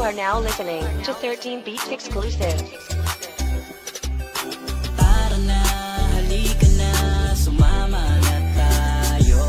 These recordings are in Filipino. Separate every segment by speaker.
Speaker 1: are now listening to 13 Beats Exclusive.
Speaker 2: Tara na, halika na, sumama na tayo.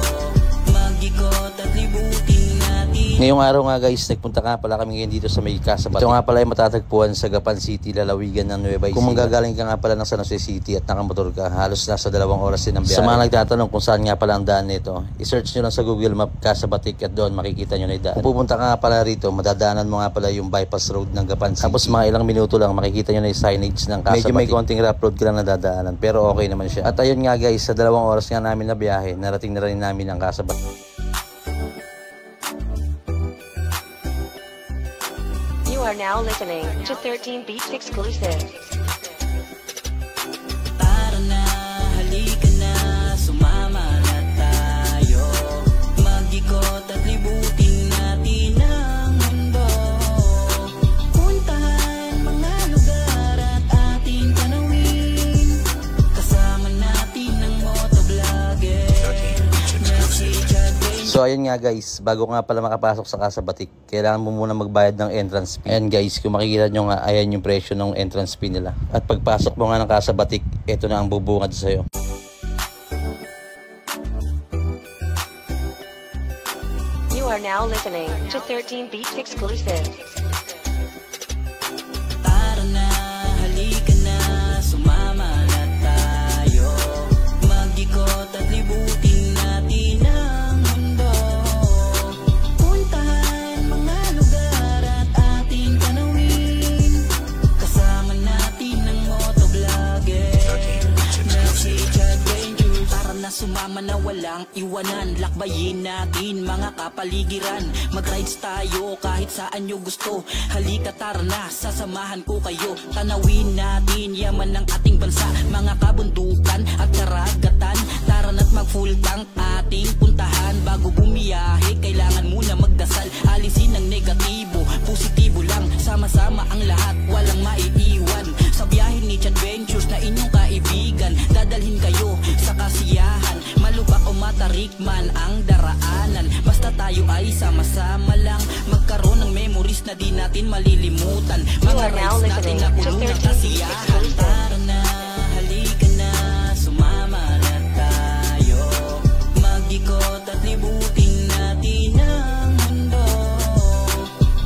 Speaker 2: Mag-ikot at libutin natin.
Speaker 3: Ngayong araw nga guys, nagpunta nga pala kami ngayon dito sa may Casabatic. Ito nga pala ay matatagpuan sa Gapan City, lalawigan ng Nueva Ecija. Kung manggagaling ka nga pala ng San Jose City at nakamotor ka, halos nasa 2 oras din ang biyahe. Sa mga nagtatanong kung saan nga pala ang daan nito, i-search nyo lang sa Google Map Casabatic at doon makikita nyo na yung daan. Kung pupunta ka nga pala rito, madadaanan mo nga pala yung bypass road ng Gapan City. Tapos mga ilang minuto lang makikita nyo na yung signage ng Casabatic. Medyo may konting rough road ka lang nadadaanan, pero okay naman siya. At ayun nga guys, sa 2 oras nga namin na biyahe, narating na rin namin ang Casabatic.
Speaker 1: You are now listening to 13 Beats Exclusive.
Speaker 2: Tara na, halika na, sumama na tayo. Mag-ikot at libutin natin ang mundo. Puntahan mga lugar at ating tanawin. Kasama natin ang motovlogger.
Speaker 3: So ayun nga guys, bago nga pala makapasok sa Casabatic, kailangan mo muna magbayad ng entrance fee. Ayan guys, kung makikita nyo nga, ayan yung presyo ng entrance fee nila. At pagpasok mo nga ng Casabatic, ito na ang bubungad sa'yo.
Speaker 1: You are now listening to 13 Beats Exclusive.
Speaker 2: Tara na, halika na, sumama na tayo. Mag-ikot at libutin natin ang mundo. Puntahan mga lugar at ating tanawin. Kasama natin ang motovlogger. Message adventures. Tara na, sumama na, walang iwanan. Lakbayin natin mga kapaligiran. Mag-rides tayo kahit saan nyo gusto. Halika, tara na, sasamahan ko kayo. Tanawin natin yaman ng ating bansa. Mga kabundukan at karagatan. Tara na't mag-full tank ating puntahan. Bago bumiyahe, kailangan muna magdasal. Alisin ang negatibo, positibo lang. Sama-sama ang lahat, walang maiiwan. Sa biyahe ni Adventures na inyong kaibigan, dadalhin kayo sa kasiyahan. Malubak o matarik man ang daraanan, basta tayo ay sama-sama lang. Magkaroon ng memories na di natin malilimutan. Mga rides natin na puno ng kasiyahan. Tara na, halika na, sumama na tayo. Mag-ikot at libutin natin ang mundo.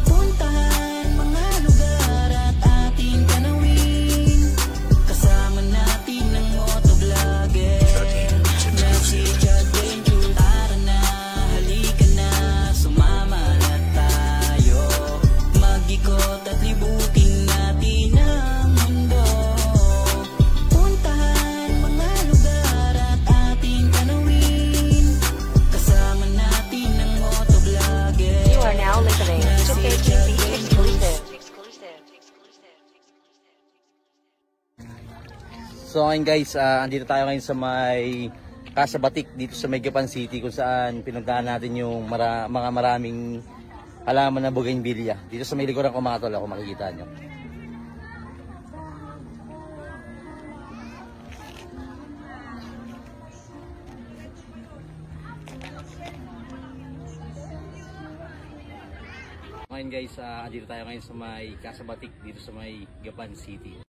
Speaker 2: Puntahan mga lugar at ating tanawin. Kasama natin ang motovlogger. Message adventure. Tara na, halika na, sumama na tayo. Mag-ikot at libutin natin ang mundo. Puntahan mga lugar at ating tanawin. Kasama natin ang motovlogger.
Speaker 1: You are now listening to 13 Beats Exclusive.
Speaker 3: So ngayon guys, andito tayo ngayon sa may Casabatic dito sa may Gapan City, kung saan pinuntahan natin yung mga maraming halaman na bougainvillea. Dito sa may likuran ko mga tol, kung makikita nyo. Ngayon guys, andito tayo ngayon sa may Casabatic dito sa may Gapan City.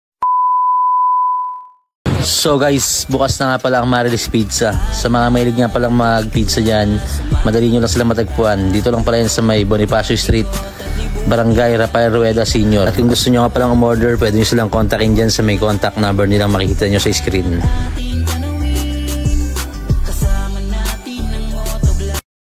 Speaker 3: So guys, bukas na nga pala ang Marilis Pizza. Sa mga mahilig nga palang mag-pizza dyan, madali nyo lang sila matagpuan. Dito lang pala yan sa may Bonifacio Street, Barangay Rafael Rueda Sr. At kung gusto nyo nga palang umorder, pwede nyo silang kontakin dyan sa may contact number nilang makikita nyo sa screen.